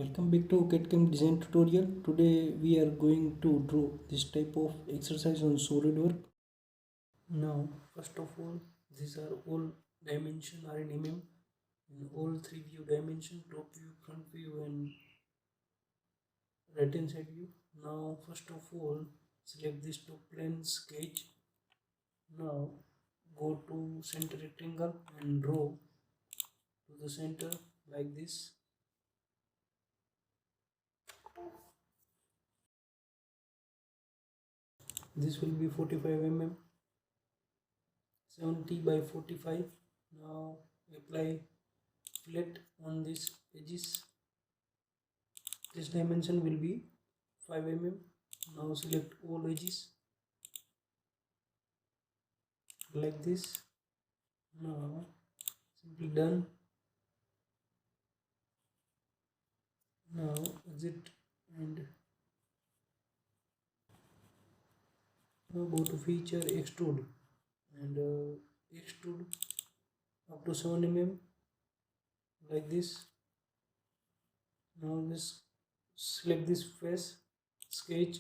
Welcome back to CAD/CAM design tutorial. Today we are going to draw this type of exercise on SolidWork. Now first of all, these are all dimension are in mm, in all three view dimension: top view, front view and right hand side view. Now first of all, select this top plane sketch. Now go to center rectangle and draw to the center like this. This will be 45 mm, 70 by 45. Now apply fillet on these edges. This dimension will be 5 mm. Now select all edges like this. Now simply done. Now exit and now go to feature extrude and extrude up to 7 mm like this. Now this select this face sketch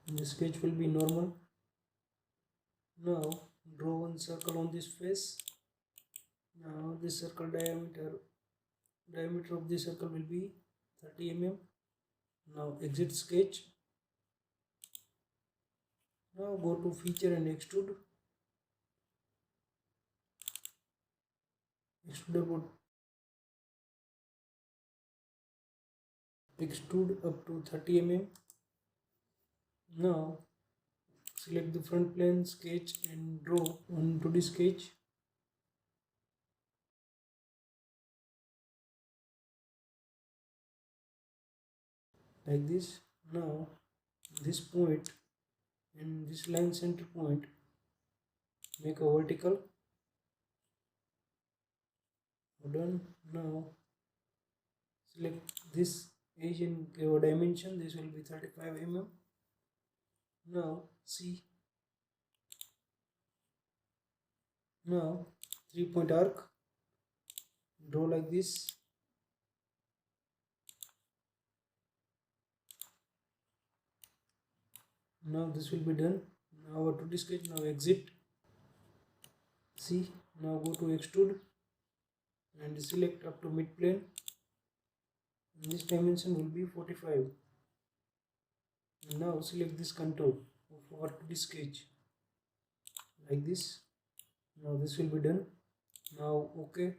and the sketch will be normal. Now draw one circle on this face. Now this circle diameter of this circle will be 30 mm. Now exit sketch. Now go to feature and extrude. Extrude up to 30 mm. Now select the front plane sketch and draw on 2D sketch. Like this. Now this point and this line center point make a vertical. Done. Now select this edge in KNURLING dimension. This will be 35 mm. Now see. Now 3-point arc. Draw like this. Now this will be done. Now our 2D sketch. Now exit. See. Now go to extrude and select up to mid plane. And this dimension will be 45. And now select this contour of our 2D sketch like this. Now this will be done. Now OK.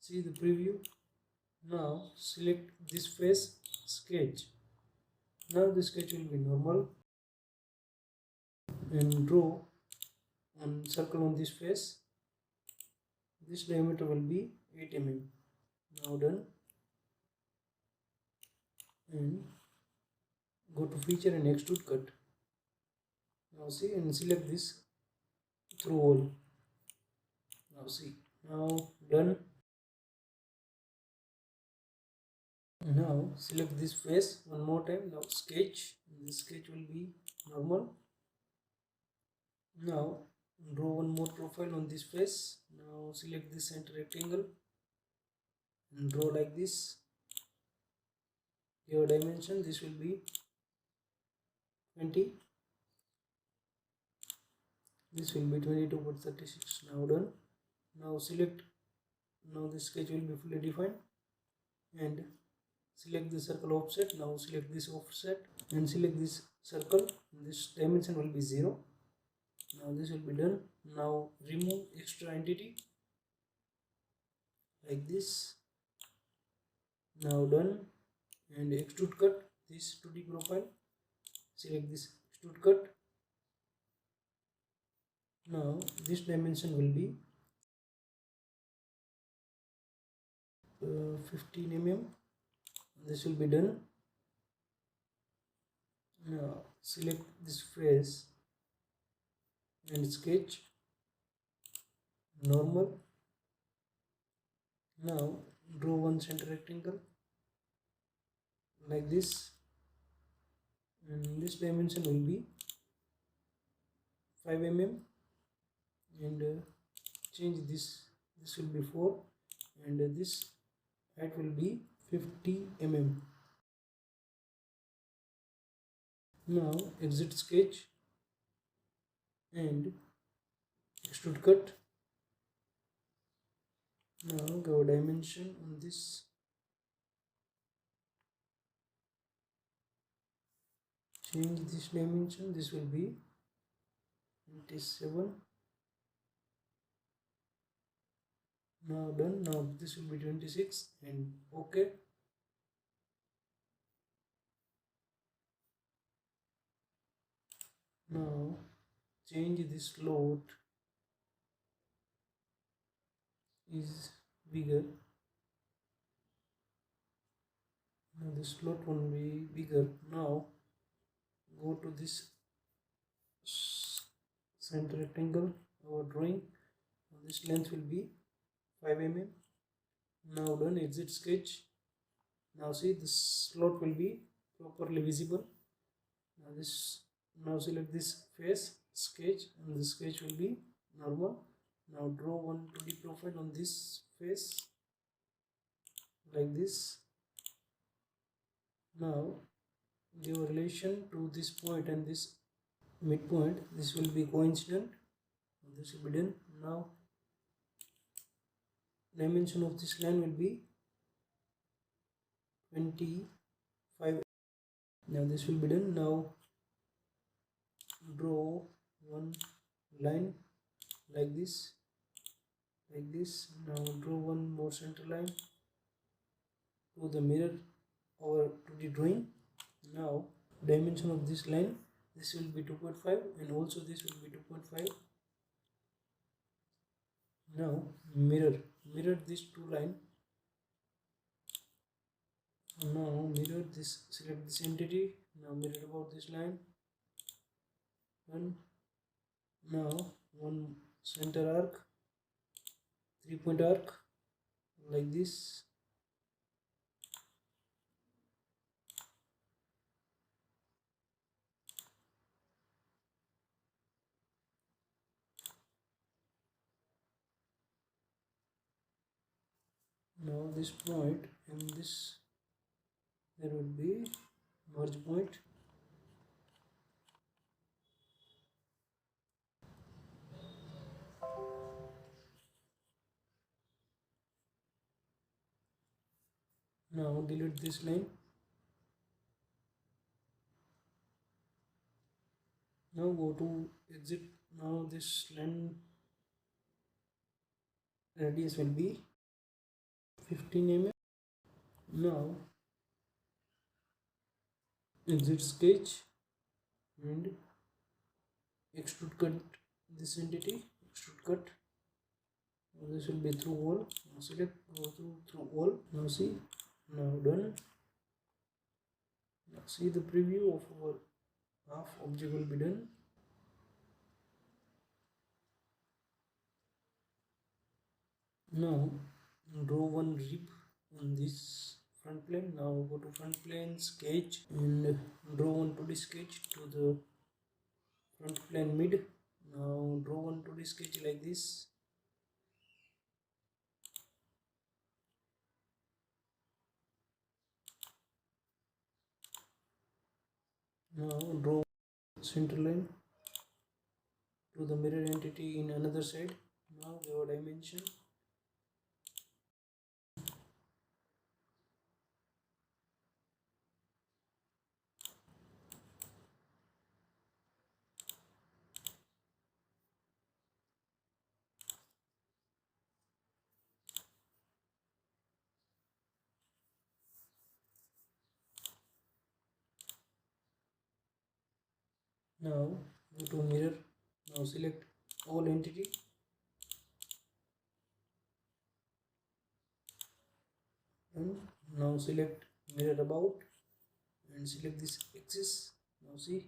See the preview. Now select this face sketch. Now the sketch will be normal and draw one circle on this face. This diameter will be 8 mm. Now done. And go to feature and extrude cut. Now see and select this through all. Now see. Now done. Now select this face one more time. Now sketch. This sketch will be normal. Now draw one more profile on this face. Now select this center rectangle and draw like this. Your dimension, this will be 20. This will be 22 by 36. Now done. Now select. Now the sketch will be fully defined and select the circle offset. Now select this offset and select this circle. This dimension will be 0. Now this will be done. Now remove extra entity like this. Now done. And extrude cut this 2D profile. Select this extrude cut. Now this dimension will be 15 mm. This will be done. Now select this face and sketch normal. Now draw one center rectangle like this, and this dimension will be 5 mm and change this will be 4 and this height will be 50 mm. Now exit sketch and extrude cut. Now go dimension on this. Change this dimension. This will be 27. Now done. Now this will be 26 and OK. Now change this slot is bigger. Now this slot will be bigger. Now go to this center rectangle, our drawing. This length will be 5 mm. Now done. Exit sketch. Now see this slot will be properly visible. Now select this face sketch, and the sketch will be normal. Now draw one 2D profile on this face like this. Now give a relation to this point and this midpoint. This will be coincident. This will be done. Now dimension of this line will be 25. Now this will be done. Now draw one line like this. Now draw one more center line to the mirror our 2D drawing. Now dimension of this line, this will be 2.5 and also this will be 2.5. Now mirror these two lines. Now mirror this, select this entity. Now mirror about this line. And now one center arc, 3-point arc like this. Now this point and this, there will be merge point. Now delete this line. Now go to exit. Now this line radius will be 15 mm. Now exit sketch and extrude cut this entity. Extrude cut. Now this will be through wall. Now select, go through wall. Now see. Now done. Now see the preview of our half object will be done. Now draw one rib on this front plane. Now go to front plane, sketch, and draw one 2D sketch to the front plane mid. Now draw one 2D sketch like this. Now draw center line to the mirror entity in another side. Now give a dimension. Now go to mirror. Now select all entity. And now select mirror about and select this axis. Now see,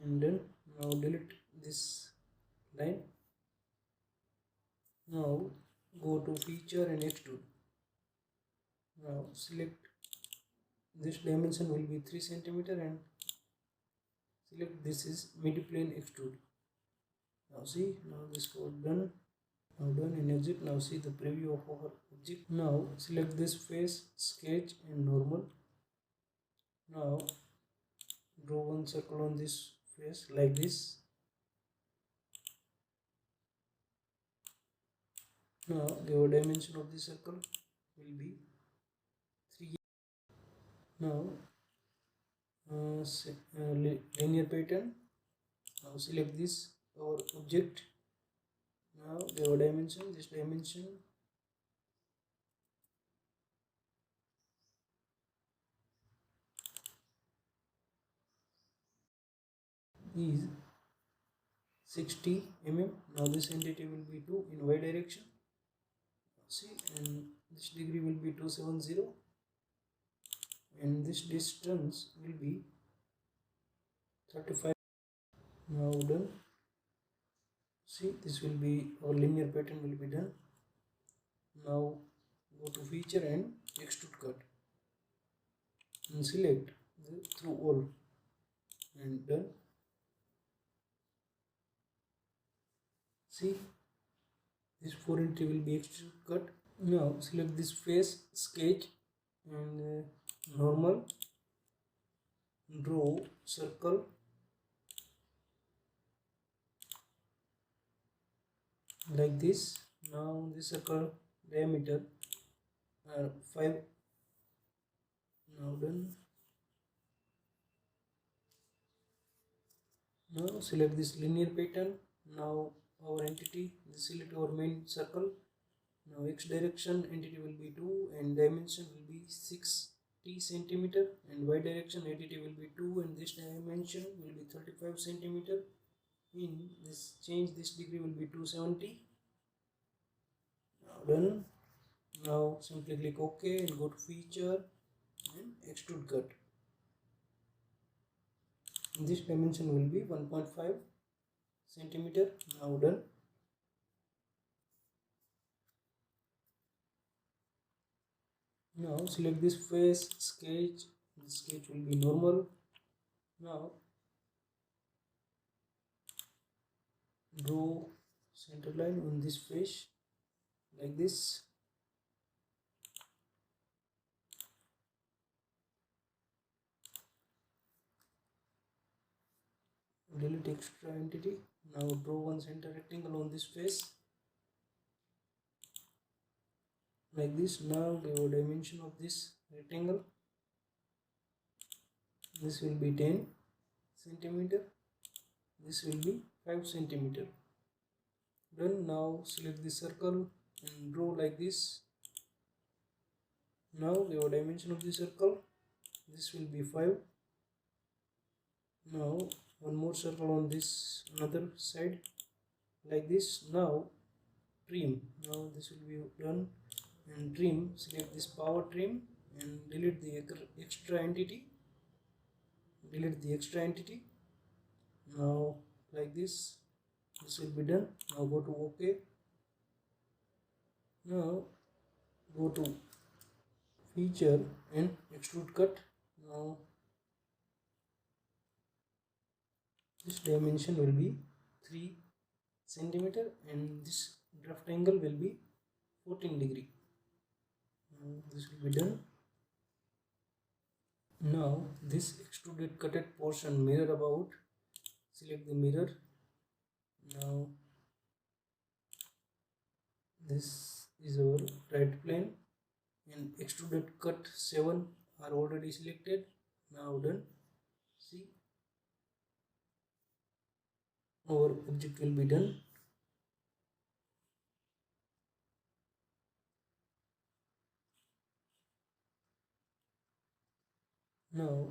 and then now delete this line. Now go to feature and extrude. Now select this dimension will be 3 cm and select this is mid plane extrude. Now see, now this code done. Now done and exit. Now see the preview of our object. Now select this face, sketch and normal. Now draw one circle on this face like this. Now the dimension of the circle will be 3. Now linear pattern. Now select this our object. Now the dimension, this dimension is 60 mm. Now this entity will be 2 in y direction. See, and this degree will be 270 and this distance will be 35. Now done. See, this will be our linear pattern will be done. Now go to feature and extrude cut and select the through all and done. See, this 4 entry will be extrude cut. Now select this face, sketch and normal, draw circle like this. Now this circle diameter are 5. Now done. Now select this linear pattern. Now our entity, select our main circle. Now x direction entity will be 2 and dimension will be 60 centimeter and y direction entity will be 2 and this dimension will be 35 centimeter. In this change, this degree will be 270. Now done. Now simply click OK and go to feature and extrude cut. This dimension will be 1.5 centimeter. Now done. Now select this face, sketch. The sketch will be normal. Now draw center line on this face like this. Delete extra entity. Now draw one center rectangle on this face like this. Now give a dimension of this rectangle. This will be 10 centimeter. This will be 5 centimeter. Done. Now select the circle and draw like this. Now give a dimension of the circle. This will be 5. Now one more circle on this another side like this. Now trim. Now this will be done and trim. Select this power trim and delete the extra entity. Delete the extra entity. Now like this will be done. Now go to OK. Now go to feature and extrude cut. Now this dimension will be 3 centimeter and this draft angle will be 14 degree. Now this will be done. Now this extruded cutted portion mirror about. Select the mirror. Now this is our right plane and extruded cut 7 are already selected. Now done. See, our object will be done. Now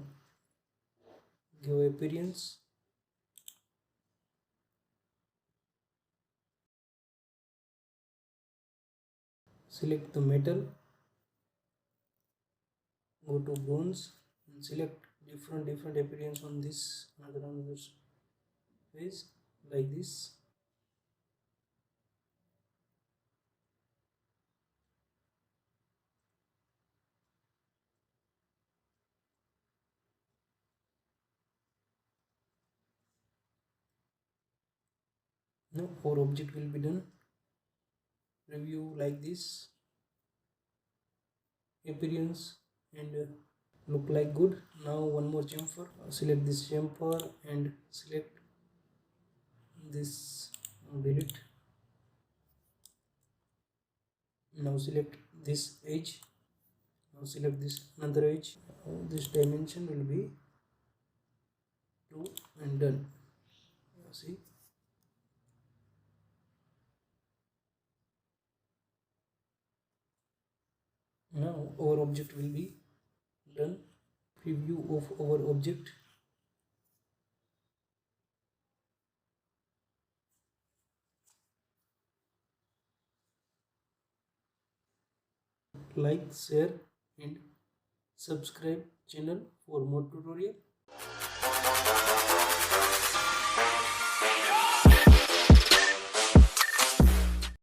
give appearance. Select the metal, go to bronze and select different appearance on this another face like this. Now our object will be done. preview like this, appearance, and look like good. Now one more chamfer, select this chamfer and select this, delete. Now select this edge, now select this another edge. This dimension will be 2 and done. See, now our object will be done. Preview of our object. Like, share and subscribe channel for more tutorial.